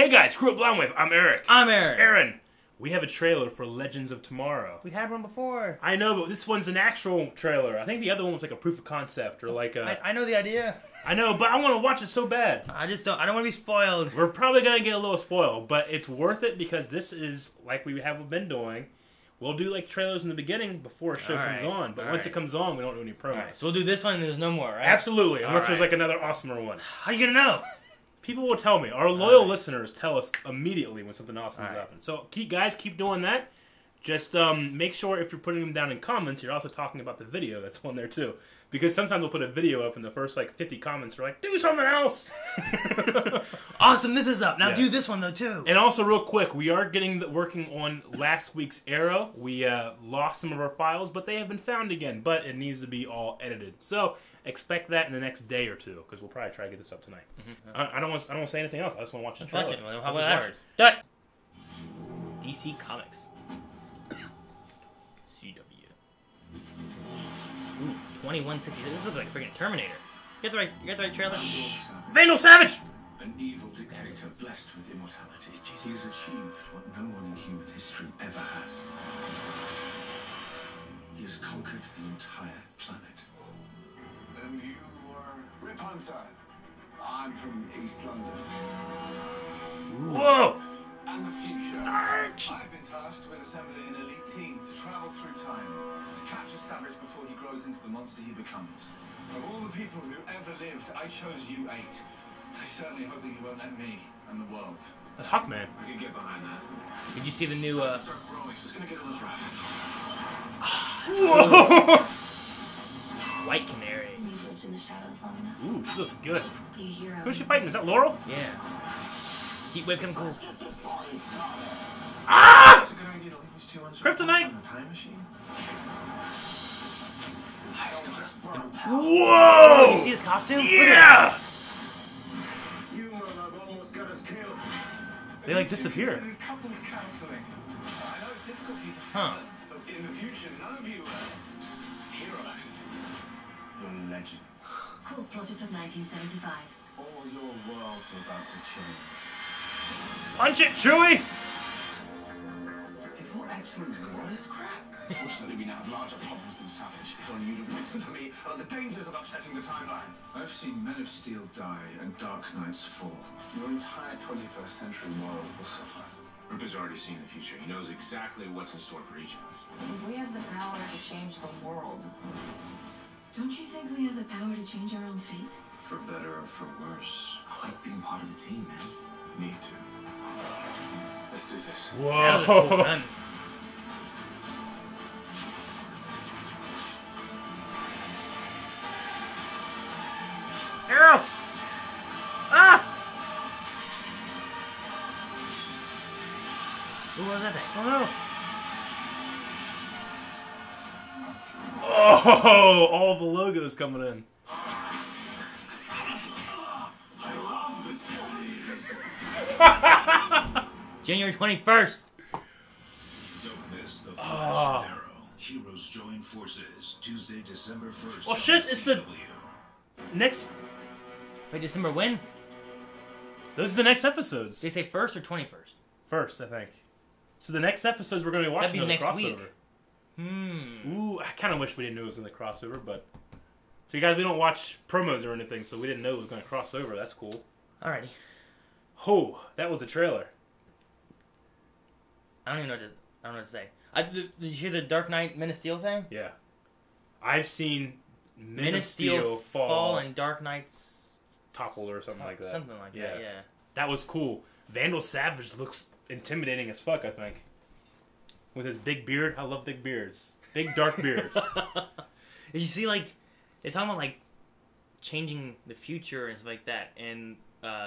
Hey guys, Crew at Blindwave. I'm Eric. I'm Aaron. Aaron, we have a trailer for Legends of Tomorrow. We had one before. I know, but this one's an actual trailer. I think the other one was like a proof of concept or like a... I know the idea. I know, but I want to watch it so bad. I don't want to be spoiled. We're probably going to get a little spoiled, but it's worth it because this is like we have been doing. We'll do like trailers in the beginning before a show comes on, but once it comes on, we don't do any promos. So we'll do this one and there's no more, right? Absolutely, unless there's like another awesomer one. How are you going to know? People will tell me. Our loyal listeners tell us immediately when something awesome's happened. So keep doing that. Just make sure if you're putting them down in comments, you're also talking about the video that's on there too. Because sometimes we'll put a video up and the first like 50 comments are like, do something else! Awesome, this is up. Now do this one though too. And also real quick, we are working on last week's Arrow. We lost some of our files, but they have been found again. But it needs to be all edited. So expect that in the next day or two, because we'll probably try to get this up tonight. I don't want to say anything else. I just want to watch the trailer. Watch it. How about that? DC Comics. CW. Ooh, 2160. This looks like freaking Terminator. You got the right trailer? Vandal Savage! An evil dictator blessed with immortality. Jesus. He has achieved what no one in human history ever has. He has conquered the entire planet. And you are Rip Hunter. I'm from East London. Whoa! And the future. I've been tasked with assembling an elite team to travel through time, to capture Savage before he grows into the monster he becomes. Of all the people who ever lived, I chose you 8. I certainly hope that you won't let me and the world. That's Hawkman. I can get behind that. Did you see the new Start growing, so it's gonna get a little rough. Whoa! White Canary? You've lived in the shadows long enough. Ooh, she looks good. Be a hero. Who's she fighting? Is that Laurel? Yeah. Heat Wave come cool. Ah! It's a good idea to leave these two Kryptonite! on a time machine. Whoa! You see his costume? Yeah! You almost got us killed. They like disappear. This is couples counseling. I know it's difficult for you to Huh. follow, but in the future, none of you are heroes. You're legend. Calls plotted from 1975. All your worlds are about to change. Punch it, Chewie! If your excellent war is crap. Fortunately, we now have larger problems than Savage. If only you'd have listened to me about the dangers of upsetting the timeline. I've seen Men of Steel die and Dark Knights fall. Your entire 21st century world will suffer. Rip has already seen the future. He knows exactly what's in store for each of us. If we have the power to change the world, don't you think we have the power to change our own fate? For better or for worse. I like being part of the team, man. Me too. Let's do this. That was a cool Whoa! gun. Arrow! Ah! Who was that thing? Oh no! Oh! All the logos coming in. January 21st. Don't miss the Flash and Arrow. Heroes join forces Tuesday, December 1st. Well, shit, it's the CW. next... Wait, December when? Those are the next episodes. Did they say 1st or 21st? First, I think. So the next episodes we're going to be watching That'd be are the next crossover. week. Ooh, I kind of wish we didn't know it was in the crossover, but... So you guys, we don't watch promos or anything, so we didn't know it was going to cross over. That's cool. Alrighty. Oh, that was a trailer. I don't even know what to say. Did you hear the Dark Knight Men of Steel thing? Yeah. I've seen Men of Steel fall and Dark Knight's toppled or something like that. Something like that, yeah. That was cool. Vandal Savage looks intimidating as fuck, I think. With his big beard. I love big beards. Big dark beards. Did you see, like, they're talking about, like, changing the future and stuff like that, and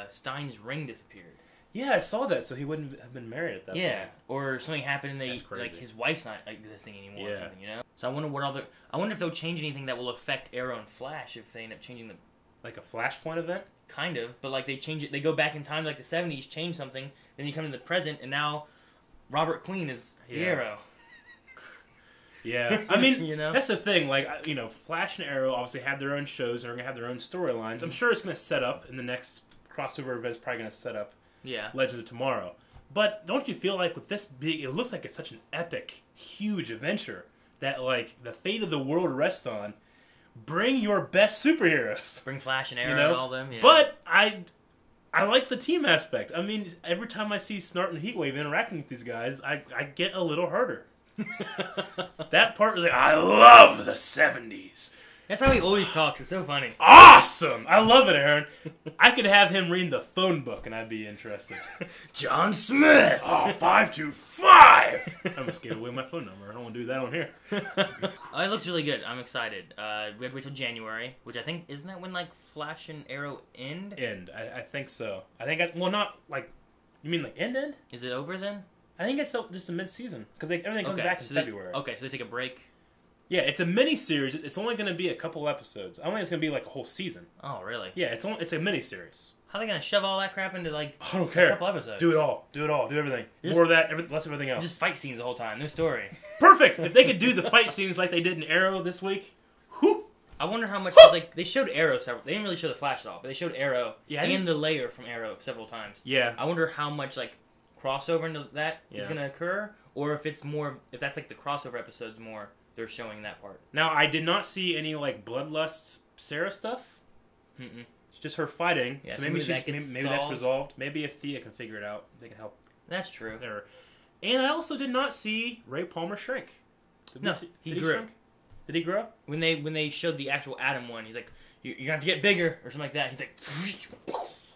Stein's ring disappeared. Yeah, I saw that, so he wouldn't have been married at that Yeah, point. or something happened and That's crazy. like his wife's not existing anymore Yeah. or something, you know? So I wonder if they'll change anything that will affect Arrow and Flash if they end up changing the Like a Flashpoint event? kind of, but like they change it, they go back in time like the 70s, change something, then you come to the present and now Robert Queen is the Yeah. Arrow. Yeah. I mean, You know? that's the thing. Like, you know, Flash and Arrow obviously have their own shows and are going to have their own storylines. I'm sure it's going to set up in the next crossover event's probably going to set up Yeah. Legends of Tomorrow. But don't you feel like with this big, it looks like it's such an epic, huge adventure that like the fate of the world rests on. Bring your best superheroes. Bring Flash and Arrow You know? and all them. Yeah. But I like the team aspect. I mean, every time I see Snart and Heatwave interacting with these guys, I get a little harder. That part, like, I love the 70s. That's how he always talks. It's so funny. Awesome! I love it, Aaron. I could have him read the phone book and I'd be interested. John Smith! Oh, 525! I just gave away my phone number. I don't want to do that on here. It looks really good. I'm excited. We have to wait till January, which I think, isn't that when, like, Flash and Arrow end? I think so. Well, not like, you mean like end? Is it over then? I think it's just a mid-season because everything comes back in February. Okay, so they take a break. Yeah, it's a mini-series. It's only going to be a couple episodes. I don't think it's going to be like a whole season. Oh, really? Yeah, it's a mini-series. How are they going to shove all that crap into, like, I don't care. a couple episodes? Do it all. Do everything. More of that, less of everything else. Just fight scenes the whole time. No story. Perfect! If they could do the fight scenes like they did in Arrow this week, whoop! I wonder how much, 'cause, like, they showed Arrow several. They didn't really show the Flash at all, but they showed Arrow and the layer from Arrow several times. Yeah. I wonder how much, like, crossover into that is Yeah. going to occur, or if it's more, if that's, like, the crossover episodes more, they're showing that part. Now, I did not see any, like, Bloodlust Sarah stuff. Mm-mm. It's just her fighting. Yeah, so so maybe that gets maybe that's solved. resolved. Maybe if Thea can figure it out, they can help That's true. there. And I also did not see Ray Palmer shrink. Did No, did he grew. shrink? Did he grow? When they showed the actual Adam one, he's like, you're going to have to get bigger, or something like that. He's like,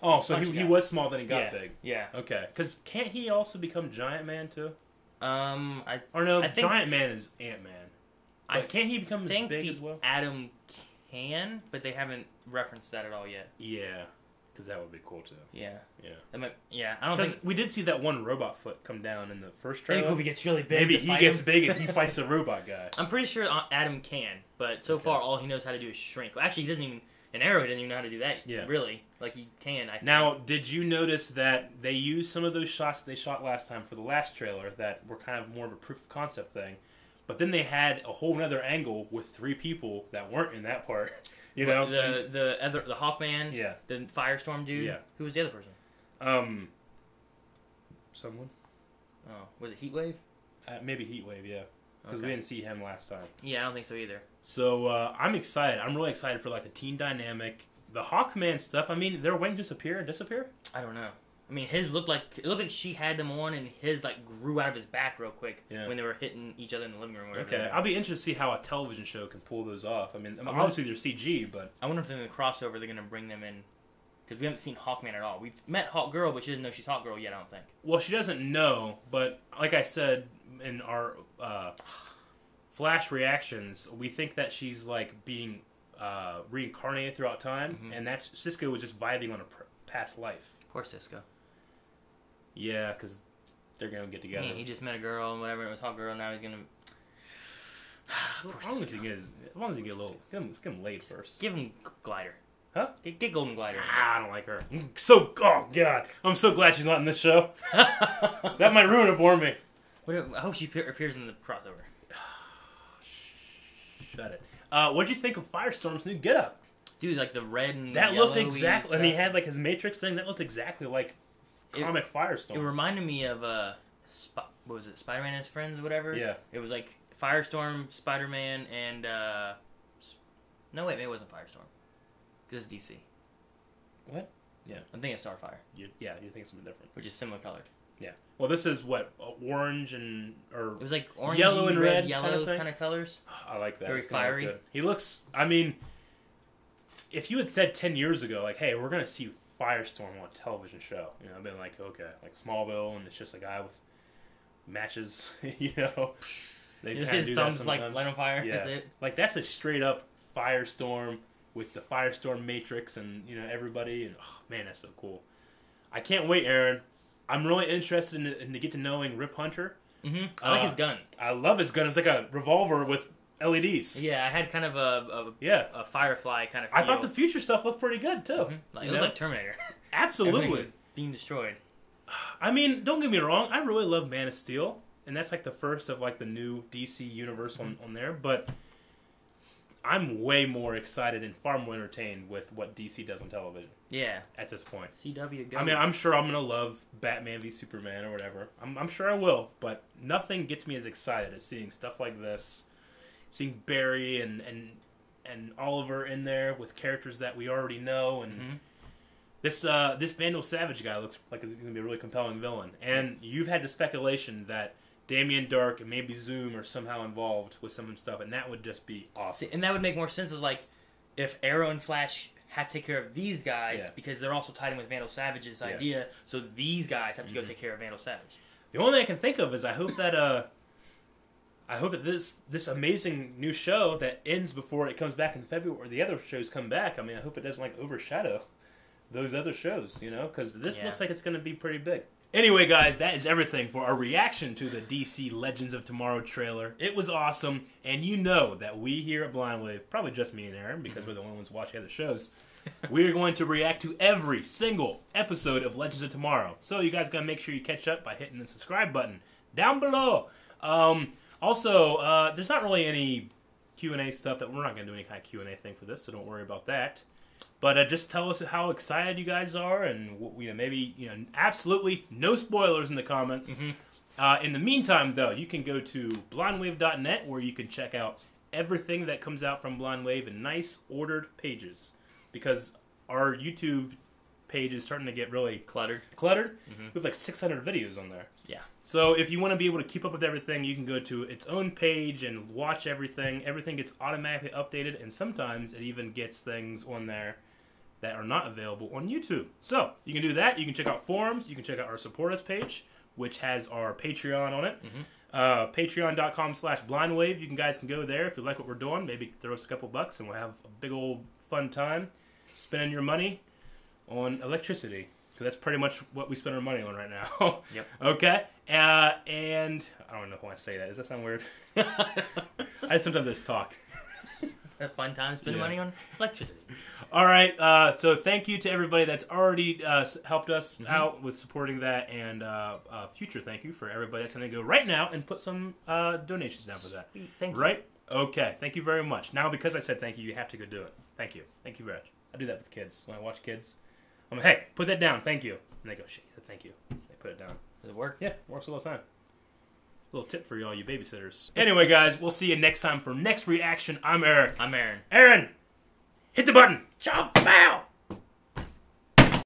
Oh, so Punch he guy. was small, then he got yeah, big. Yeah. Okay. Because can't he also become Giant Man, too? I Or no, I think- Giant Man is Ant-Man. I But can't he become as think big the as well? Adam can, but they haven't referenced that at all yet. Yeah. Because that would be cool, too. Yeah. Yeah. I don't Because think... we did see that one robot foot come down in the first Maybe trailer. Kobe gets really big. Maybe to he fight gets him. big and he fights the robot guy. I'm pretty sure Adam can, but so Okay. far all he knows how to do is shrink. Well, actually, he doesn't even... In Arrow, he doesn't even know how to do that, Yeah. really. Like, he can, I think. Now, did you notice that they used some of those shots they shot last time for the last trailer that were kind of more of a proof of concept thing, but then they had a whole other angle with 3 people that weren't in that part. You know, The Hawkman, yeah, the Firestorm dude. Yeah. Who was the other person? someone, Oh, was it Heatwave? maybe Heatwave, yeah, because we Okay. didn't see him last time. Yeah, I don't think so either. So I'm excited. I'm really excited for like the teen dynamic, the Hawkman stuff. I mean, their wing disappear and disappear. I don't know. I mean, his looked like she had them on, and his like grew out of his back real quick Yeah. when they were hitting each other in the living room. Or whatever. Okay, I'll be interested to see how a television show can pull those off. I mean, Well, obviously they're CG, but I wonder if in the crossover they're gonna bring them in, because we haven't seen Hawkman at all. We've met Hawkgirl, but she doesn't know she's Hawkgirl yet. I don't think. well, she doesn't know. But like I said in our Flash reactions, we think that she's like being reincarnated throughout time, Mhm. and that Cisco was just vibing on a past life. Poor Cisco. Yeah, because they're gonna get together. He just met a girl and whatever. It was Hawkgirl. Now he's gonna. As long as he get a little, get him laid first. Give him Glider. Huh? Get Golden Glider. I don't like her. Oh god, I'm so glad she's not in this show. That might ruin it for me. I hope she appears in the crossover. Shut it. What'd you think of Firestorm's new getup? Dude, like the red and That looked yellowy exactly, and he stuff. had like his Matrix thing. That looked exactly like comic Firestorm. It reminded me of what was it? Spider-Man and his friends, or whatever. Yeah. It was like Firestorm, Spider-Man, and no wait, maybe it wasn't Firestorm. Because it's DC. What? Yeah. I'm thinking of Starfire, You think something different. which is similar colored. Yeah. Well, this is what orange and or It was like orange, Yellow and red yellow kind of thing? kind of colors. I like that. Very It's gonna look fiery. good. He looks. I mean, if you had said 10 years ago, like, "Hey, we're gonna see Firestorm on a television show," you know, I've been like, okay, like Smallville, and it's just a guy with matches, you know. They kind of His do that thumbs like sometimes. light on fire. Yeah. That's it. Like that's a straight up Firestorm with the Firestorm Matrix and everybody, and oh, man, that's so cool. I can't wait, Aaron. I'm really interested in to get to knowing Rip Hunter. Mm-hmm. I like his gun. I love his gun. It's like a revolver with LEDs. Yeah, I had kind of a Yeah. Firefly kind of. I feel. thought the future stuff looked pretty good too. Mhm. Like, You it looked know? like Terminator. Everything Absolutely. was being destroyed. I mean, don't get me wrong. I really love Man of Steel, and that's like the first of like the new DC universe on there. But I'm way more excited and far more entertained with what DC does on television. Yeah. At this point. CW, go. I mean, I'm sure I'm going to love Batman v Superman or whatever. I'm sure I will, but nothing gets me as excited as seeing stuff like this. Seeing Barry and Oliver in there with characters that we already know, and this Vandal Savage guy looks like he's going to be a really compelling villain. And you've had the speculation that Damien Dark and maybe Zoom are somehow involved with some of the stuff, and that would just be awesome. See, and that would make more sense as like if Arrow and Flash have to take care of these guys because they're also tied in with Vandal Savage's idea, so these guys have to go take care of Vandal Savage. The only thing I can think of is I hope that this amazing new show that ends before it comes back in February, or the other shows come back. I mean, I hope it doesn't like overshadow those other shows, you know, because this looks like it's going to be pretty big. Anyway, guys, that is everything for our reaction to the DC Legends of Tomorrow trailer. It was awesome, and you know that we here at Blind Wave, probably just me and Aaron, because we're the only ones watching other shows, we're going to react to every single episode of Legends of Tomorrow. So you guys got to make sure you catch up by hitting the subscribe button down below. Also, there's not really any Q&A stuff that we're not going to do any kind of Q&A thing for this, so don't worry about that. But just tell us how excited you guys are, and maybe absolutely no spoilers in the comments. In the meantime, though, you can go to blindwave.net where you can check out everything that comes out from Blind Wave in nice ordered pages, because our YouTube page is starting to get really cluttered. We have like 600 videos on there. Yeah. So if you want to be able to keep up with everything, you can go to its own page and watch everything. Everything gets automatically updated, and sometimes it even gets things on there that are not available on YouTube. So you can do that. You can check out forums. You can check out our support us page, which has our Patreon on it. Patreon.com/blindwave. You guys can go there if you like what we're doing. Maybe throw us a couple bucks and we'll have a big old fun time spending your money on electricity. Because that's pretty much what we spend our money on right now. Yep. Okay? And I don't know if I say that. Does that sound weird? I sometimes just talk. A fun time spending money on electricity. All right. So thank you to everybody that's already helped us out with supporting that, and future thank you for everybody that's going to go right now and put some donations down for that. Sweet. Thank you. Right? Okay. Thank you very much. Now, because I said thank you, you have to go do it. Thank you. Thank you very much. I do that with kids. When I watch kids, I'm like, hey, put that down. Thank you. And they go, shit, thank you. They put it down. Does it work? Yeah, it works all the time. Little tip for you all you babysitters. Anyway, guys, we'll see you next time for next reaction. I'm Eric. I'm Aaron. Aaron, hit the button. Chop, bow.